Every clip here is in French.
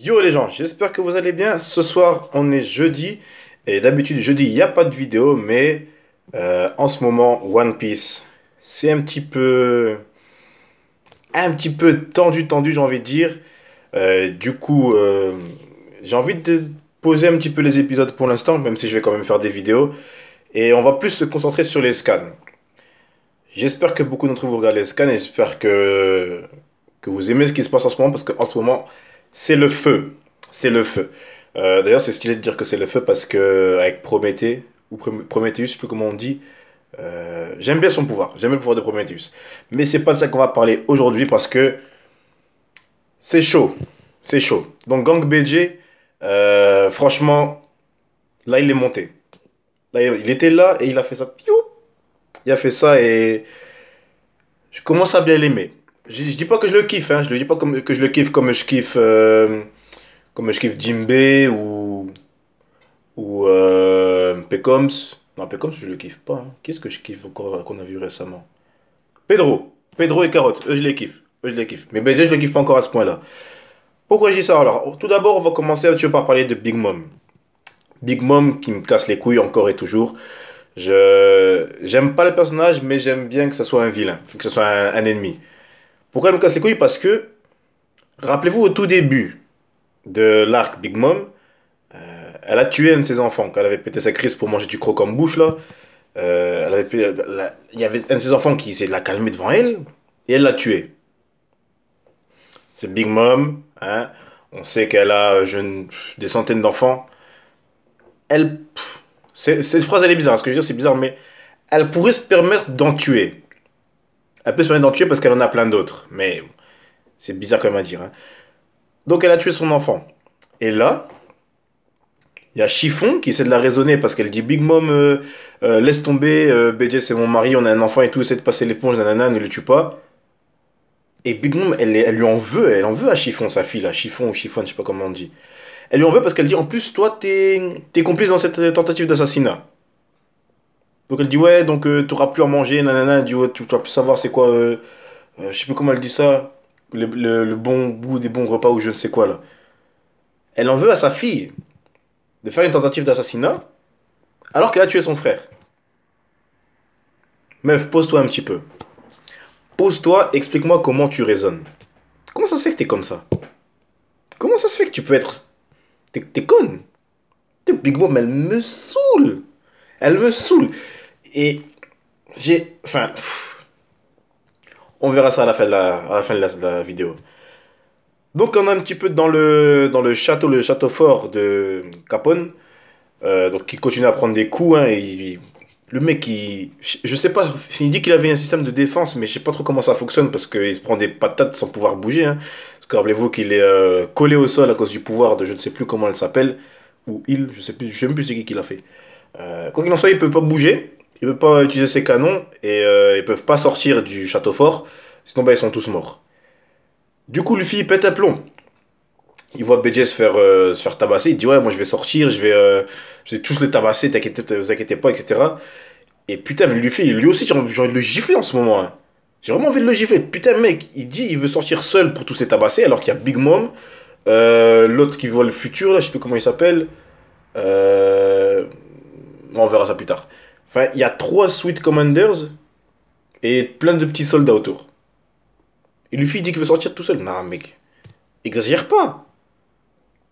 Yo les gens, j'espère que vous allez bien. Ce soir, on est jeudi. Et d'habitude, jeudi, il n'y a pas de vidéo. Mais en ce moment, One Piece, c'est un petit peu tendu, j'ai envie de dire. Du coup, j'ai envie de poser un petit peu les épisodes pour l'instant, même si je vais quand même faire des vidéos. Et on va plus se concentrer sur les scans. J'espère que beaucoup d'entre vous regardent les scans et j'espère que vous aimez ce qui se passe en ce moment parce qu'en ce moment, c'est le feu. C'est le feu. D'ailleurs, c'est stylé de dire que c'est le feu parce que avec Prométhée, ou Prométhéeus, je sais plus comment on dit, j'aime bien son pouvoir. J'aime bien le pouvoir de Prométhéeus. Mais c'est pas de ça qu'on va parler aujourd'hui parce que c'est chaud. C'est chaud. Donc, Gang BG, franchement, là, il est monté. Là, il était là et il a fait ça. Piou. Il a fait ça et je commence à bien l'aimer. Je dis pas que je le kiffe, hein. Je ne dis pas que je le kiffe comme je kiffe Jimbe ou Pecoms. Non, Pecoms, je le kiffe pas, hein. Qu'est-ce que je kiffe encore qu'on a vu récemment? Pedro. Pedro et Carotte. Eux, je les kiffe. Eux, je les kiffe. Mais BG, je le kiffe pas encore à ce point-là. Pourquoi je dis ça alors? Tout d'abord, on va commencer un petit peu par parler de Big Mom. Big Mom qui me casse les couilles encore et toujours. J'aime pas le personnage, mais j'aime bien que ce soit un vilain, que ce soit un ennemi. Pourquoi elle me casse les couilles? Parce que, rappelez-vous, au tout début de l'arc Big Mom, elle a tué un de ses enfants. Quand elle avait pété sa crise pour manger du croc en bouche, là, il y avait un de ses enfants qui essayait de la calmer devant elle, et elle l'a tué. C'est Big Mom, hein. On sait qu'elle a des centaines d'enfants. Elle, cette phrase, elle est bizarre. Ce que je veux dire, c'est bizarre, mais elle pourrait se permettre d'en tuer. Elle peut se permettre d'en tuer parce qu'elle en a plein d'autres. Mais c'est bizarre quand même à dire, hein. Donc elle a tué son enfant. Et là, il y a Chiffon qui essaie de la raisonner parce qu'elle dit Big Mom, laisse tomber, BJ c'est mon mari, on a un enfant et tout, essaie de passer l'éponge, nanana, ne le tue pas. Et Big Mom, elle en veut à Chiffon, sa fille là, Chiffon ou Chiffon, je sais pas comment on dit. Elle lui en veut parce qu'elle dit en plus, toi, t'es complice dans cette tentative d'assassinat. Donc elle dit ouais, donc t'auras plus à manger, nanana, elle dit ouais, tu vas plus savoir c'est quoi, je sais plus comment elle dit ça, le bon goût des bons repas ou je ne sais quoi là. Elle en veut à sa fille de faire une tentative d'assassinat alors qu'elle a tué son frère. Meuf, pose-toi un petit peu. Pose-toi, explique-moi comment tu raisonnes. Comment ça se fait que t'es comme ça? Comment ça se fait que tu peux être... T'es conne. Big Mom, elle me saoule. Elle me saoule. Et Enfin... On verra ça à la fin de la vidéo. Donc on est un petit peu dans le château fort de Capone. Donc qui continue à prendre des coups, hein, le mec, je sais pas, il dit qu'il avait un système de défense, mais je sais pas trop comment ça fonctionne parce qu'il se prend des patates sans pouvoir bouger, hein. Parce que rappelez-vous qu'il est collé au sol à cause du pouvoir de je ne sais plus comment elle s'appelle, ou je sais même plus c'est qui l'a fait. Quoi qu'il en soit, il peut pas bouger, il peut pas utiliser ses canons, et ils peuvent pas sortir du château fort, sinon bah, ils sont tous morts. Du coup, Luffy il pète un plomb. Il voit BJ se faire tabasser. Il dit ouais, moi je vais sortir, je vais tous les tabasser, vous inquiétez pas, etc. Et putain, mais lui aussi, j'ai envie de le gifler en ce moment, hein. J'ai vraiment envie de le gifler. Putain, mec, il dit il veut sortir seul pour tous les tabasser, alors qu'il y a Big Mom, l'autre qui voit le futur, là, je sais plus comment il s'appelle. Euh, on verra ça plus tard. Enfin, il y a 3 Sweet Commanders et plein de petits soldats autour. Et Luffy dit qu'il veut sortir tout seul. Non, mec, exagère pas.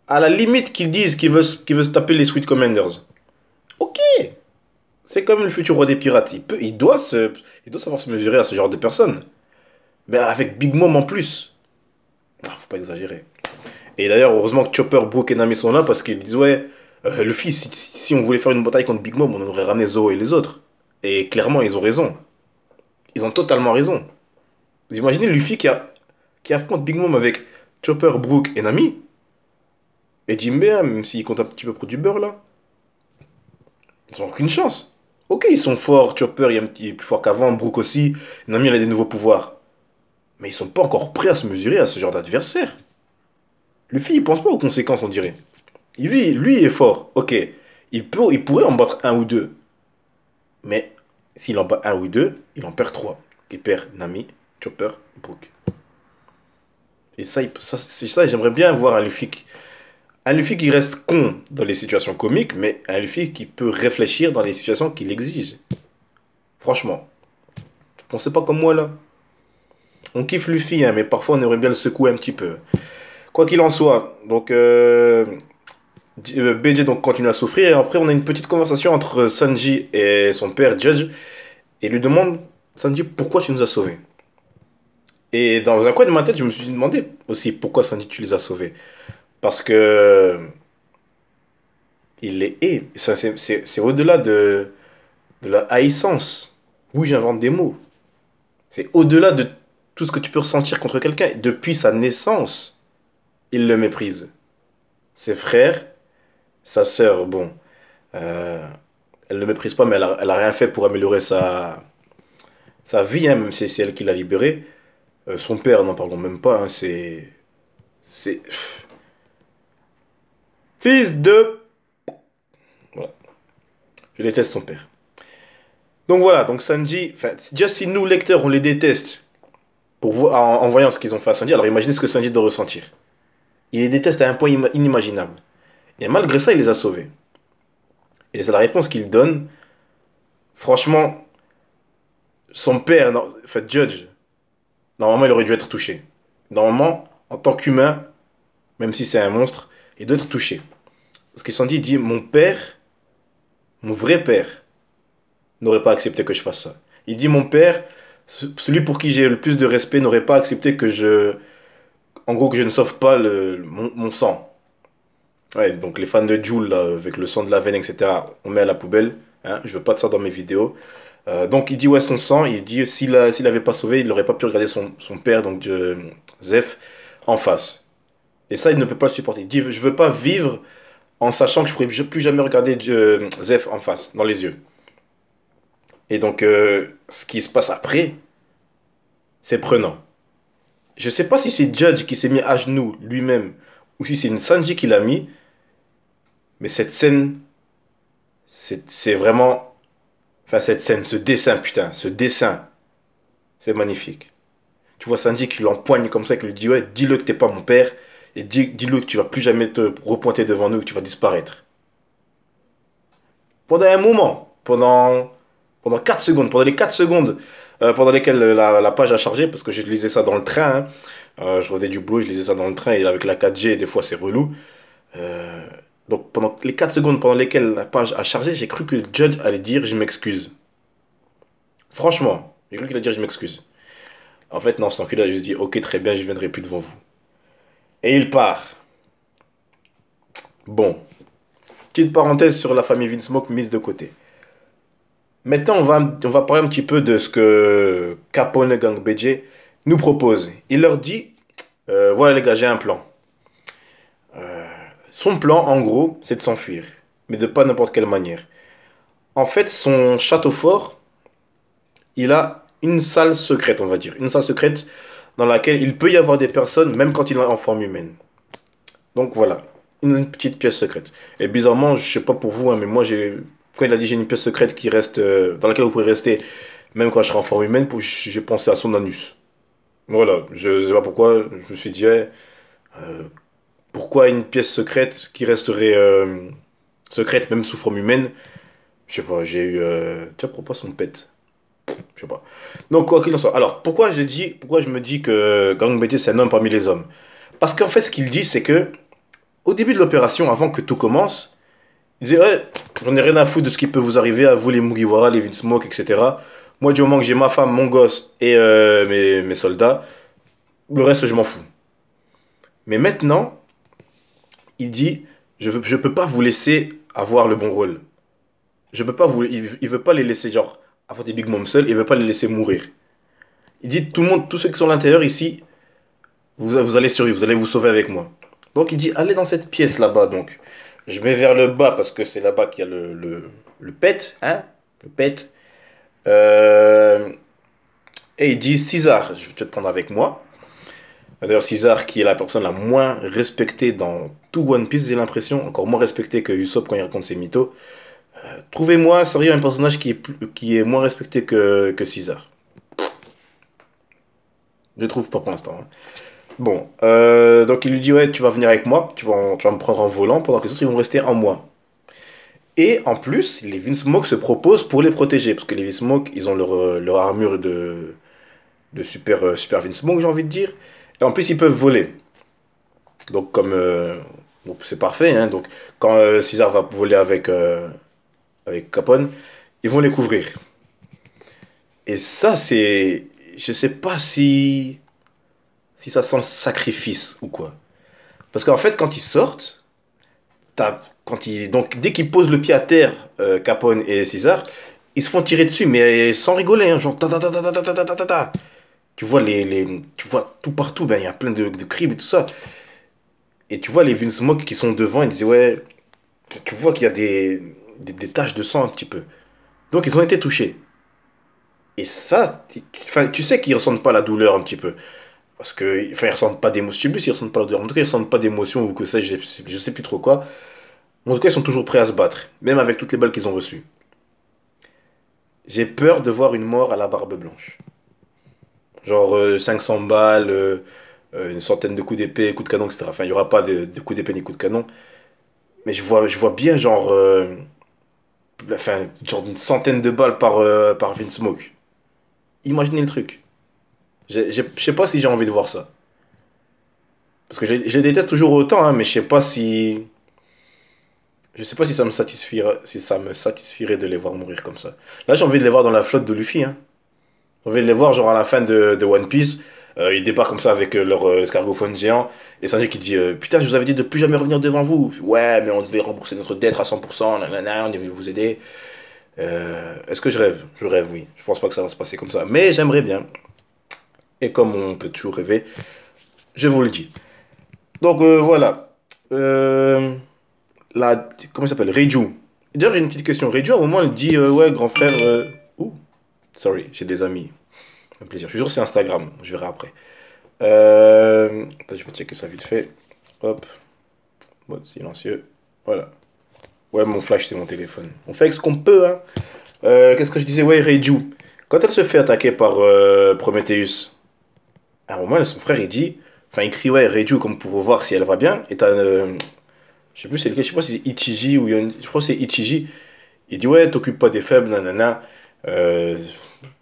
À la limite qu'ils disent qu'il veut se taper les Sweet Commanders. Ok, c'est comme le futur roi des pirates. Il doit savoir se mesurer à ce genre de personnes. Mais avec Big Mom en plus. Ah, faut pas exagérer. Et d'ailleurs, heureusement que Chopper, Brook et Nami sont là parce qu'ils disent ouais, Luffy, si on voulait faire une bataille contre Big Mom, on aurait ramené Zoro et les autres. Et clairement, ils ont raison. Ils ont totalement raison. Vous imaginez Luffy qui affronte Big Mom avec Chopper, Brook et Nami? Et Jimbe, hein, même s'il compte un petit peu pour du beurre là. Ils ont aucune chance. Ok, ils sont forts, Chopper il est plus fort qu'avant, Brook aussi, Nami elle a des nouveaux pouvoirs. Mais ils sont pas encore prêts à se mesurer à ce genre d'adversaire. Luffy il pense pas aux conséquences on dirait. Lui est fort, ok. Il pourrait en battre un ou deux. Mais s'il en bat un ou deux, il en perd trois. Il perd Nami, Chopper, Brook. Et c'est ça, j'aimerais bien voir un Luffy qui reste con dans les situations comiques, mais un Luffy qui peut réfléchir dans les situations qu'il exige. Franchement. Pensez pas comme moi là. On kiffe Luffy, hein, mais parfois on aimerait bien le secouer un petit peu. Quoi qu'il en soit, donc BJ donc continue à souffrir. Et après, on a une petite conversation entre Sanji et son père Judge. Et il lui demande, Sanji, pourquoi tu nous as sauvés? Et dans un coin de ma tête, je me suis demandé aussi pourquoi Sanji tu les as sauvés. Parce que il les hait. C'est au-delà de la haïssance. Oui, j'invente des mots. C'est au-delà de tout ce que tu peux ressentir contre quelqu'un. Depuis sa naissance, il le méprise. Ses frères, sa sœur, bon, euh, elle ne le méprise pas, mais elle a rien fait pour améliorer sa vie, hein, même si c'est elle qui l'a libéré. Son père, n'en parlons même pas, hein, c'est... Fils de... Voilà. Je déteste son père. Donc voilà, donc Sanji, enfin, déjà si nous, lecteurs, on les déteste pour voir, en voyant ce qu'ils ont fait à Sanji, alors imaginez ce que Sanji doit ressentir. Il les déteste à un point inimaginable. Et malgré ça, il les a sauvés. Et c'est la réponse qu'il donne. Franchement, son père, non, en fait, Judge, normalement, il aurait dû être touché. Normalement, en tant qu'humain, même si c'est un monstre, il doit être touché. Parce qu'ils se sont dit, il dit, mon père, mon vrai père, n'aurait pas accepté que je fasse ça. Il dit, mon père, celui pour qui j'ai le plus de respect, n'aurait pas accepté que en gros, que je ne sauve pas mon sang. Ouais, donc les fans de Joule, là, avec le sang de la veine, etc., on met à la poubelle. Hein, je veux pas de ça dans mes vidéos. Donc il dit, ouais, son sang, il dit, s'il avait pas sauvé, il n'aurait pas pu regarder son père, donc Zeph, en face. Et ça, il ne peut pas le supporter. Il dit, je veux pas vivre en sachant que je pourrais plus jamais regarder Zeph en face, dans les yeux. Et donc, ce qui se passe après, c'est prenant. Je sais pas si c'est Judge qui s'est mis à genoux lui-même, ou si c'est une Sanji qui l'a mis, mais cette scène, c'est vraiment... Enfin, cette scène, ce dessin, putain, ce dessin, c'est magnifique. Tu vois Sanji qui l'empoigne comme ça, qui lui dit, ouais, dis-le que t'es pas mon père, et dis-le que tu vas plus jamais te repointer devant nous, que tu vas disparaître. Pendant un moment, pendant 4 secondes, pendant les 4 secondes pendant lesquelles la page a chargé, parce que je lisais ça dans le train, hein, je revenais du boulot, je lisais ça dans le train, et avec la 4G, des fois c'est relou. Euh, donc pendant les 4 secondes pendant lesquelles la page a chargé, j'ai cru que Judge allait dire je m'excuse. Franchement, j'ai cru qu'il allait dire je m'excuse. En fait, non, cet enculé a juste dit ok, très bien, je viendrai plus devant vous. Et il part. Bon, petite parenthèse sur la famille Vinsmoke mise de côté. Maintenant, on va parler un petit peu de ce que Capone Gang BJ nous propose. Il leur dit, voilà les gars, j'ai un plan. Son plan, en gros, c'est de s'enfuir. Mais de pas n'importe quelle manière. En fait, son château fort, il a une salle secrète, on va dire. Une salle secrète dans laquelle il peut y avoir des personnes, même quand il est en forme humaine. Donc voilà, une petite pièce secrète. Et bizarrement, je sais pas pour vous, hein, mais moi, quand il a dit j'ai une pièce secrète qui reste, dans laquelle vous pouvez rester, même quand je serai en forme humaine, j'ai pensé à son anus. Voilà, je sais pas pourquoi, je me suis dit, ouais, pourquoi une pièce secrète qui resterait secrète même sous forme humaine? Je sais pas, j'ai eu... Tiens, pourquoi son pet? Je sais pas. Donc, quoi qu'il en soit. Alors, pourquoi je me dis que Gang BJ, c'est un homme parmi les hommes? Parce qu'en fait, ce qu'il dit, c'est que, au début de l'opération, avant que tout commence, il disait, ouais, j'en ai rien à foutre de ce qui peut vous arriver à vous, les Mugiwara, les Vinsmoke, etc. Moi, du moment que j'ai ma femme, mon gosse et mes soldats, le reste, je m'en fous. Mais maintenant, il dit, je peux pas vous laisser avoir le bon rôle. Je peux pas il veut pas les laisser, genre, avoir des Big Mom seuls, il veut pas les laisser mourir. Il dit, tout le monde, tous ceux qui sont à l'intérieur ici, vous allez survivre, vous allez vous sauver avec moi. Donc il dit, allez dans cette pièce là-bas, donc. Je mets vers le bas parce que c'est là-bas qu'il y a le pet, hein, le pet. Euh, et il dit, César, je vais te prendre avec moi. D'ailleurs, César, qui est la personne la moins respectée dans tout One Piece, j'ai l'impression, encore moins respectée que Usopp quand il raconte ses mythos. Trouvez-moi, sérieux, un personnage qui est moins respecté que César. Je trouve pas pour l'instant, hein. Bon, donc il lui dit, ouais, tu vas venir avec moi, tu vas me prendre en volant, pendant que les autres, ils vont rester en moi. Et en plus, les Vinsmoke se proposent pour les protéger, parce que les Vinsmoke, ils ont leur armure de super, super Vinsmoke, j'ai envie de dire. Et en plus, ils peuvent voler. Donc, donc c'est parfait, hein. Donc, quand César va voler avec Capone, ils vont les couvrir. Et ça, c'est... Je sais pas si ça sent le sacrifice ou quoi. Parce qu'en fait, quand ils sortent, donc, dès qu'ils posent le pied à terre, Capone et César, ils se font tirer dessus, mais sans rigoler, hein, genre ta ta ta ta ta ta ta ta ta ta. Tu vois tu vois tout partout, ben il y a plein de cribs et tout ça. Et tu vois les Vinsmoke qui sont devant, ils disaient ouais, tu vois qu'il y a des taches de sang un petit peu. Donc ils ont été touchés. Et ça, enfin, tu sais qu'ils ressentent pas la douleur un petit peu. Parce que, enfin, ils ressentent pas d'émotion. Je sais plus s'ils ressentent pas la douleur. En tout cas, ils ressentent pas d'émotion ou que ça, je sais plus trop quoi. En tout cas, ils sont toujours prêts à se battre, même avec toutes les balles qu'ils ont reçues. J'ai peur de voir une mort à la barbe blanche. Genre 500 balles, une centaine de coups d'épée, coups de canon, etc. Enfin, il n'y aura pas de coups d'épée ni coups de canon. Mais je vois bien genre, enfin, genre une centaine de balles par Vince Smoke. Imaginez le truc. Je sais pas si j'ai envie de voir ça. Parce que je les déteste toujours autant, hein, mais je sais pas si... Je sais pas si ça me satisferait de les voir mourir comme ça. Là, j'ai envie de les voir dans la flotte de Luffy, hein. J'ai envie de les voir, genre, à la fin de One Piece. Ils débarquent comme ça avec leur escargophone géant. Et Sanji qui dit putain, je vous avais dit de plus jamais revenir devant vous. Ouais, mais on devait rembourser notre dette à 100%. Nanana, on devait vous aider. Est-ce que je rêve? Je rêve, oui. Je pense pas que ça va se passer comme ça. Mais j'aimerais bien. Et comme on peut toujours rêver, je vous le dis. Donc voilà. Comment il s'appelle? Reiju. D'ailleurs, j'ai une petite question. Reiju, à un moment, il dit ouais, grand frère. Ouh, sorry, j'ai des amis. Un plaisir. Je suis sûr que c'est Instagram. Je verrai après. Attends, je vais checker ça vite fait. Hop. Mode silencieux. Voilà. Ouais, mon flash, c'est mon téléphone. On fait avec ce qu'on peut, hein. Qu'est-ce que je disais? Ouais, Reiju. Quand elle se fait attaquer par Prometheus, à un moment, son frère, il dit. Enfin, il crie, ouais, Reiju, comme pour voir si elle va bien. Et t'as. Je sais plus c'est lequel. Je sais pas si c'est Ichiji ou je crois que c'est Ichiji. Il dit, ouais, t'occupes pas des faibles, nanana.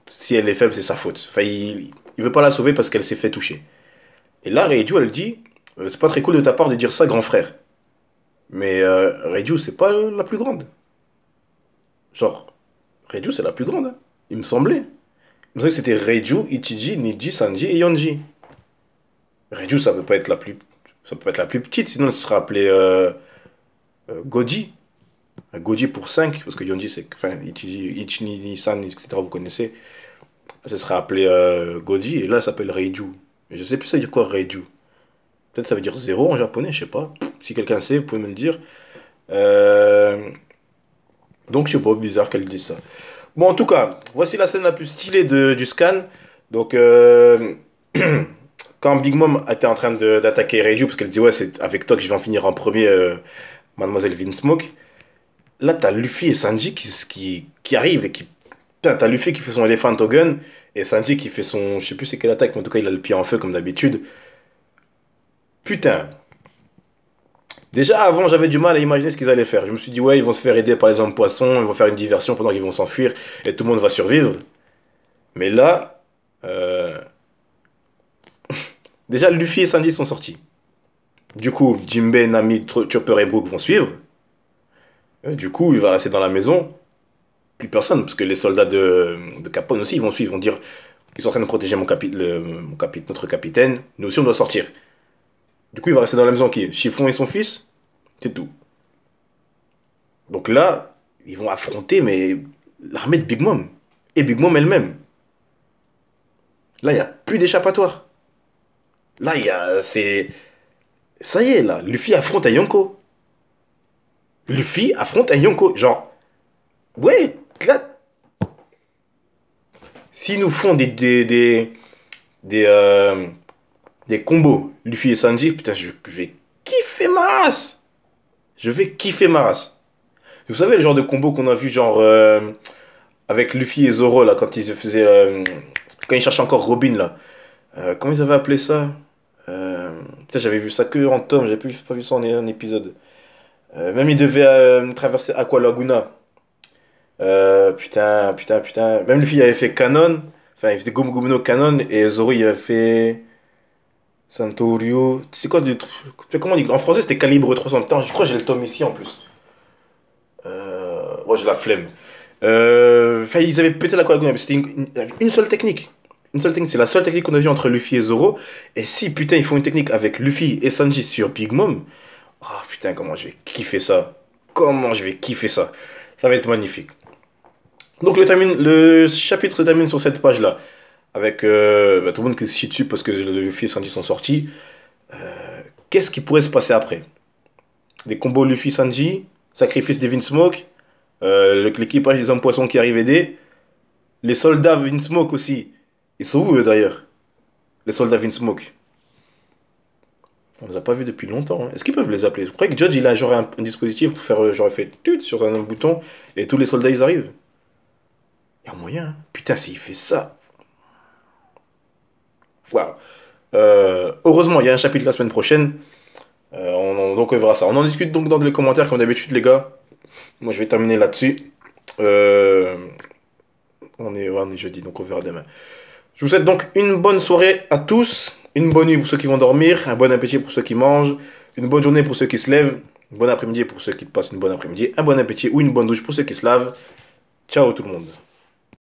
Si elle est faible, c'est sa faute. Enfin, il veut pas la sauver parce qu'elle s'est fait toucher. Et là, Reiju, elle dit, c'est pas très cool de ta part de dire ça, grand frère. Mais Reiju, c'est pas la plus grande. Genre, Reiju, c'est la plus grande, hein. Il me semblait. Il me semblait que c'était Reiju, Ichiji, Niji, Sanji et Yonji. Reiju, ça peut pas être la plus petite, sinon elle sera appelée Goji. Goji pour 5 parce que Yonji, c'est. Enfin, Ichiji, Ichini, San, etc., vous connaissez. Ça sera appelé Goji, et là, ça s'appelle Reiju. Mais je sais plus ça veut dire quoi, Reiju. Peut-être ça veut dire zéro en japonais, je sais pas. Si quelqu'un sait, vous pouvez me le dire. Euh, Donc, je sais pas, bizarre qu'elle dise ça. Bon, en tout cas, voici la scène la plus stylée du scan. Donc, quand Big Mom était en train d'attaquer Reiju, parce qu'elle dit, ouais, c'est avec toi que je vais en finir en premier, Mademoiselle Vinsmoke. Là, t'as Luffy et Sanji qui arrivent et qui. Putain, t'as Luffy qui fait son Elephant au gun et Sanji qui fait son. Je sais plus c'est quelle attaque, mais en tout cas, il a le pied en feu comme d'habitude. Putain. Déjà avant, j'avais du mal à imaginer ce qu'ils allaient faire. Je me suis dit, ouais, ils vont se faire aider par les hommes poissons, ils vont faire une diversion pendant qu'ils vont s'enfuir et tout le monde va survivre. Mais là, déjà, Luffy et Sanji sont sortis. Du coup, Jinbei, Nami, Chopper et Brook vont suivre. Du coup, il va rester dans la maison. Plus personne, parce que les soldats de Capone aussi, ils vont suivre, ils vont dire, ils sont en train de protéger notre capitaine, nous aussi on doit sortir. Du coup, il va rester dans la maison qui? Chiffon et son fils, c'est tout. Donc là, ils vont affronter mais l'armée de Big Mom et Big Mom elle-même. Là, il n'y a plus d'échappatoire. Là, c'est ça y est là, Luffy affronte un Yonko. Luffy affronte un Yonko, genre ouais, là s'ils nous font des des combos Luffy et Sanji, putain, je vais kiffer ma race. Je vais kiffer ma race. Vous savez le genre de combo qu'on a vu genre avec Luffy et Zoro là quand ils se faisaient quand ils cherchaient encore Robin là. Comment ils avaient appelé ça? Putain, j'avais vu ça que en tome, j'avais pas vu ça en épisode. Même il devait traverser Aqua Laguna. Putain. Même Luffy il avait fait Canon. Enfin, il faisait Gomu Gomu no Canon. Et Zoro il avait fait Santorio. C'est quoi du truc? Comment on dit? En français c'était Calibre 300. Putain, je crois que j'ai le tome ici en plus. Moi j'ai la flemme. Enfin, ils avaient pété la Aqua Laguna. Mais c'était une seule technique. Une seule technique. C'est la seule technique qu'on a vue entre Luffy et Zoro. Et si putain ils font une technique avec Luffy et Sanji sur Big Mom. Oh putain, comment je vais kiffer ça. Comment je vais kiffer ça. Ça va être magnifique. Donc le chapitre se termine sur cette page-là. Avec tout le monde qui se chie dessus parce que le Luffy et Sanji sont sortis. Qu'est-ce qui pourrait se passer après? Des combos Luffy-Sanji, sacrifice des Vinsmoke, l'équipage des hommes poissons qui arrive aider, les soldats Vinsmoke aussi. Ils sont où eux d'ailleurs? Les soldats Vinsmoke. On les a pas vus depuis longtemps, hein. Est-ce qu'ils peuvent les appeler? Je crois que Judge il a genre un dispositif pour faire genre fait tut sur un bouton et tous les soldats ils arrivent. Il y a moyen, hein. Putain, s'il fait ça. Waouh. Heureusement, il y a un chapitre la semaine prochaine. Donc on verra ça. On en discute donc dans les commentaires comme d'habitude les gars. Moi je vais terminer là-dessus. Euh, on est jeudi, donc on verra demain. Je vous souhaite donc une bonne soirée à tous, une bonne nuit pour ceux qui vont dormir, un bon appétit pour ceux qui mangent, une bonne journée pour ceux qui se lèvent, un bon après-midi pour ceux qui passent une bonne après-midi, un bon appétit ou une bonne douche pour ceux qui se lavent. Ciao tout le monde.